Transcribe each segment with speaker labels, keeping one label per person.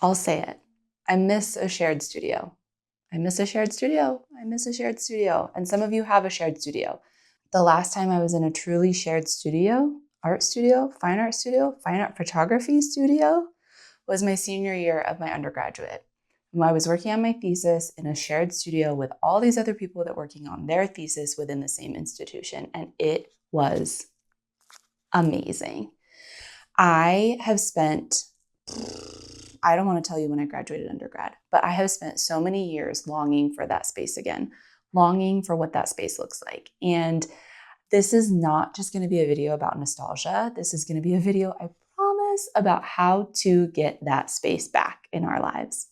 Speaker 1: I'll say it. I miss a shared studio. I miss a shared studio. I miss a shared studio. And some of you have a shared studio. The last time I was in a truly shared studio, art studio, fine art photography studio, was my senior year of my undergraduate. I was working on my thesis in a shared studio with all these other people that were working on their thesis within the same institution. And it was amazing. I have spent, I don't want to tell you when I graduated undergrad, but I have spent so many years longing for that space again, longing for what that space looks like. And this is not just going to be a video about nostalgia. This is going to be a video, I promise, about how to get that space back in our lives.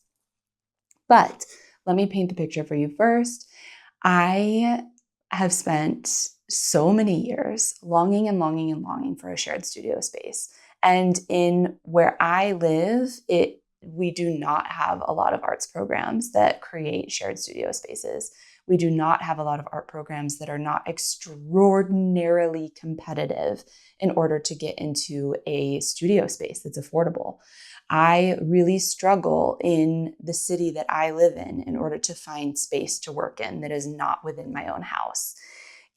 Speaker 1: But let me paint the picture for you first. I have spent so many years longing and longing and longing for a shared studio space. And in where I live, we do not have a lot of arts programs that create shared studio spaces. We do not have a lot of art programs that are not extraordinarily competitive in order to get into a studio space that's affordable. I really struggle in the city that I live in order to find space to work in that is not within my own house.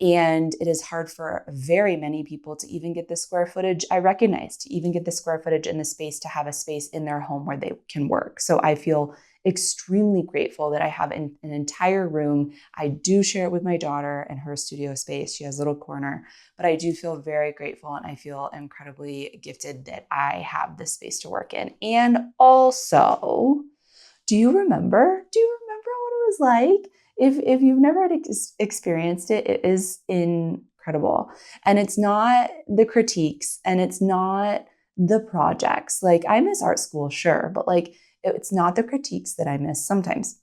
Speaker 1: And it is hard for very many people to even get the square footage, I recognize, to even get the square footage and the space to have a space in their home where they can work. So I feel extremely grateful that I have an entire room. I do share it with my daughter in her studio space. She has a little corner, but I do feel very grateful and I feel incredibly gifted that I have this space to work in. And also, do you remember what it was like? If you've never experienced it, it is incredible. And it's not the critiques and it's not the projects. Like, I miss art school, sure, but like, it's not the critiques that I miss sometimes.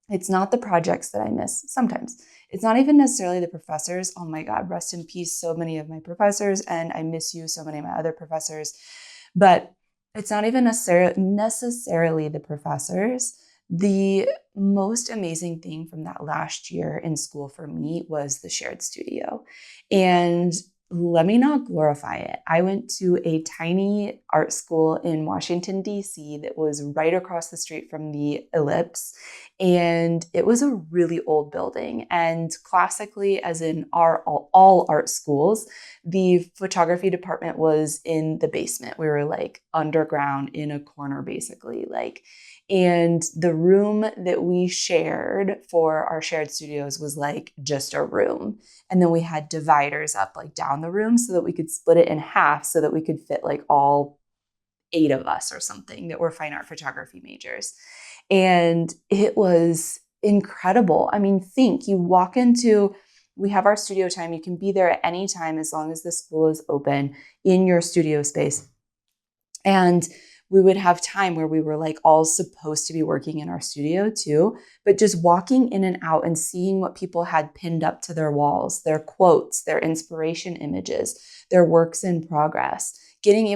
Speaker 1: It's not the projects that I miss sometimes. It's not even necessarily the professors. Oh my God, rest in peace, so many of my professors, and I miss you, so many of my other professors. But it's not even necessarily the professors. The most amazing thing from that last year in school for me was the shared studio. And let me not glorify it. I went to a tiny art school in Washington, D.C. that was right across the street from the Ellipse. And it was a really old building. And classically, as in all art schools, the photography department was in the basement. We were like underground in a corner, basically. And the room that we shared for our shared studios was like just a room. And then we had dividers up like down the room so that we could split it in half so that we could fit like all 8 of us or something that were fine art photography majors. And it was incredible. I mean, we have our studio time. You can be there at any time as long as the school is open in your studio space. And we would have time where we were like all supposed to be working in our studio too, but just walking in and out and seeing what people had pinned up to their walls, their quotes, their inspiration images, their works in progress, being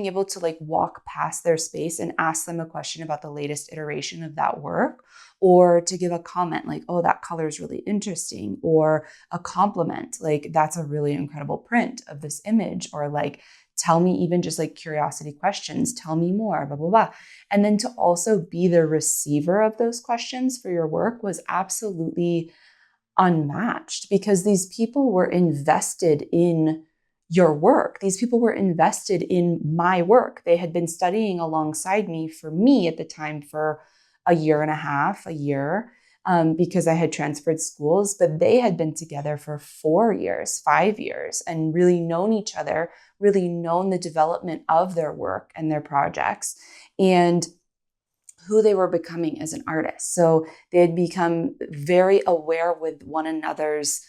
Speaker 1: able to like walk past their space and ask them a question about the latest iteration of that work, or to give a comment like, oh, that color is really interesting, or a compliment like, that's a really incredible print of this image, or like, tell me even just like curiosity questions, tell me more, blah, blah, blah. And then to also be the receiver of those questions for your work was absolutely unmatched, because these people were invested in your work. These people were invested in my work. They had been studying alongside me for me at the time for a year and a half, a year, because I had transferred schools, but they had been together for 4 years, 5 years, and really known each other, really known the development of their work and their projects, and who they were becoming as an artist. So they had become very aware with one another's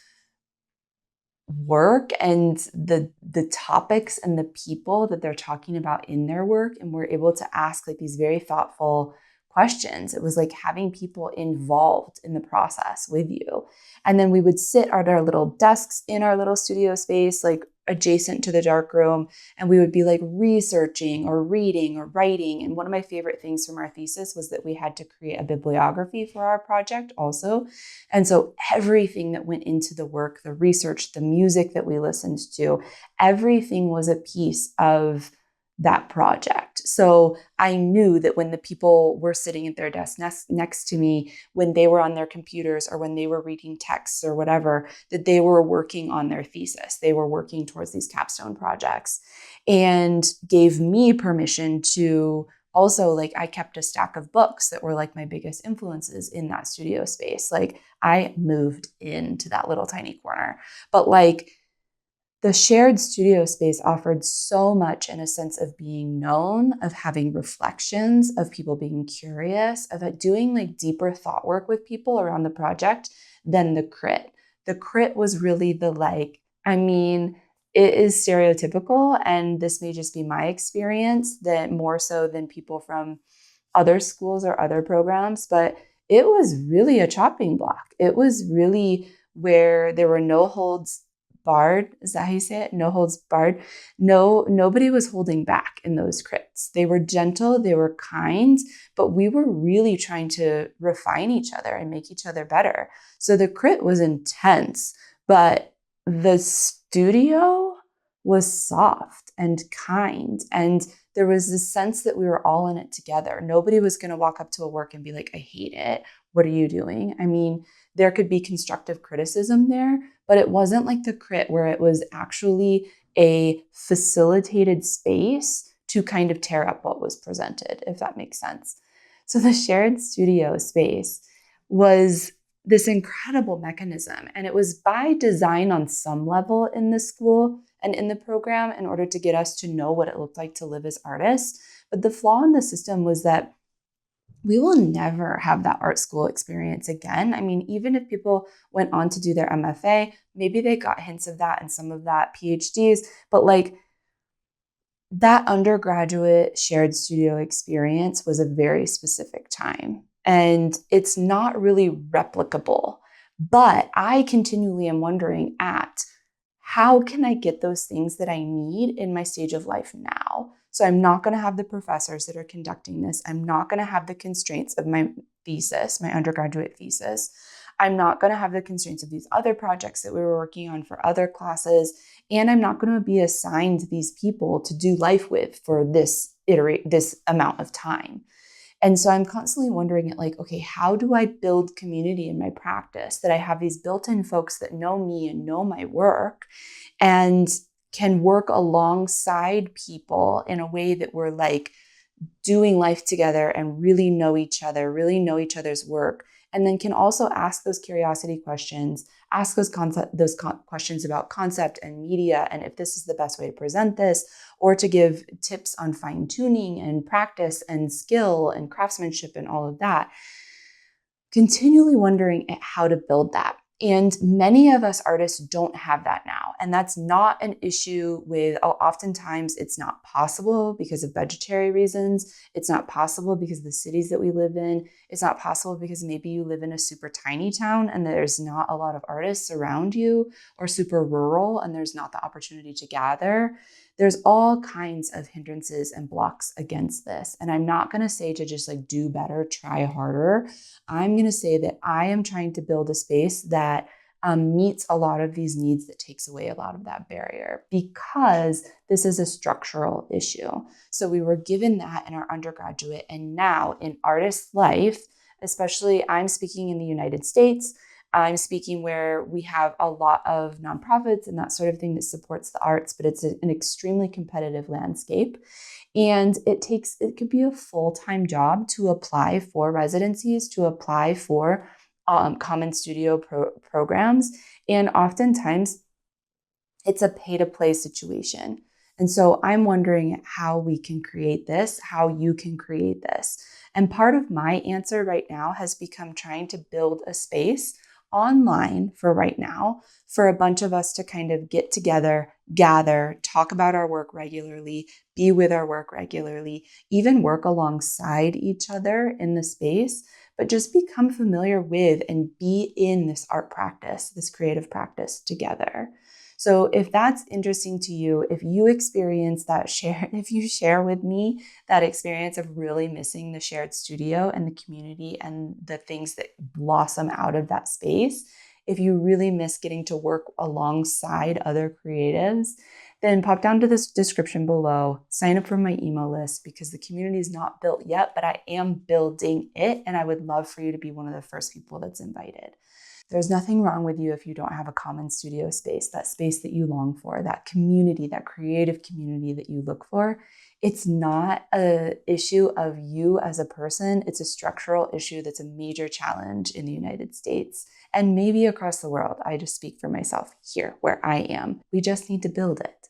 Speaker 1: work and the topics and the people that they're talking about in their work, and we're able to ask like these very thoughtful questions. It was like having people involved in the process with you. And then we would sit at our little desks in our little studio space, like adjacent to the dark room, and we would be like researching or reading or writing. And one of my favorite things from our thesis was that we had to create a bibliography for our project also. And so everything that went into the work, the research, the music that we listened to, everything was a piece of that project. So I knew that when the people were sitting at their desk next to me, when they were on their computers or when they were reading texts or whatever, that they were working on their thesis. They were working towards these capstone projects, and gave me permission to also, like, I kept a stack of books that were like my biggest influences in that studio space. Like, I moved into that little tiny corner, but like, the shared studio space offered so much in a sense of being known, of having reflections, of people being curious, of doing like deeper thought work with people around the project than the crit. The crit was really the like, I mean, it is stereotypical, and this may just be my experience, that more so than people from other schools or other programs, but it was really a chopping block. It was really where there were no holds barred. Is that how you say it? No holds barred. No, nobody was holding back in those crits. They were gentle, they were kind, but we were really trying to refine each other and make each other better. So the crit was intense, but the studio was soft and kind. And there was this sense that we were all in it together. Nobody was going to walk up to a work and be like, I hate it. What are you doing? I mean, there could be constructive criticism there, but it wasn't like the crit where it was actually a facilitated space to kind of tear up what was presented, if that makes sense. So the shared studio space was this incredible mechanism, and it was by design on some level in the school and in the program in order to get us to know what it looked like to live as artists. But the flaw in the system was that we will never have that art school experience again. I mean, even if people went on to do their MFA, maybe they got hints of that and some of that PhDs, but like, that undergraduate shared studio experience was a very specific time, and it's not really replicable. But I continually am wondering at how can I get those things that I need in my stage of life now? So I'm not going to have the professors that are conducting this. I'm not going to have the constraints of my thesis, my undergraduate thesis. I'm not going to have the constraints of these other projects that we were working on for other classes. And I'm not going to be assigned these people to do life with for this amount of time. And so I'm constantly wondering like, okay, how do I build community in my practice that I have these built-in folks that know me and know my work and can work alongside people in a way that we're like doing life together and really know each other, really know each other's work, and then can also ask those curiosity questions, ask those questions about concept and media, and if this is the best way to present this, or to give tips on fine tuning and practice and skill and craftsmanship and all of that. Continually wondering at how to build that. And many of us artists don't have that now. And that's not an issue with, oftentimes it's not possible because of budgetary reasons. It's not possible because of the cities that we live in. It's not possible because maybe you live in a super tiny town and there's not a lot of artists around you, or super rural and there's not the opportunity to gather. There's all kinds of hindrances and blocks against this. And I'm not going to say to just like do better, try harder. I'm going to say that I am trying to build a space that meets a lot of these needs, that takes away a lot of that barrier, because this is a structural issue. So we were given that in our undergraduate, and now in artist life, especially I'm speaking in the United States, I'm speaking where we have a lot of nonprofits and that sort of thing that supports the arts, but it's an extremely competitive landscape. And it could be a full-time job to apply for residencies, to apply for common studio programs. And oftentimes it's a pay-to-play situation. And so I'm wondering how we can create this, how you can create this. And part of my answer right now has become trying to build a space online for right now for a bunch of us to kind of get together, gather, talk about our work regularly, be with our work regularly, even work alongside each other in the space, but just become familiar with and be in this art practice, this creative practice together. So if that's interesting to you, if you experience that if you share with me that experience of really missing the shared studio and the community and the things that blossom out of that space, if you really miss getting to work alongside other creatives, then pop down to this description below, sign up for my email list because the community is not built yet, but I am building it. And I would love for you to be one of the first people that's invited. There's nothing wrong with you if you don't have a common studio space, that space that you long for, that community, that creative community that you look for. It's not an issue of you as a person. It's a structural issue that's a major challenge in the United States and maybe across the world. I just speak for myself here where I am. We just need to build it.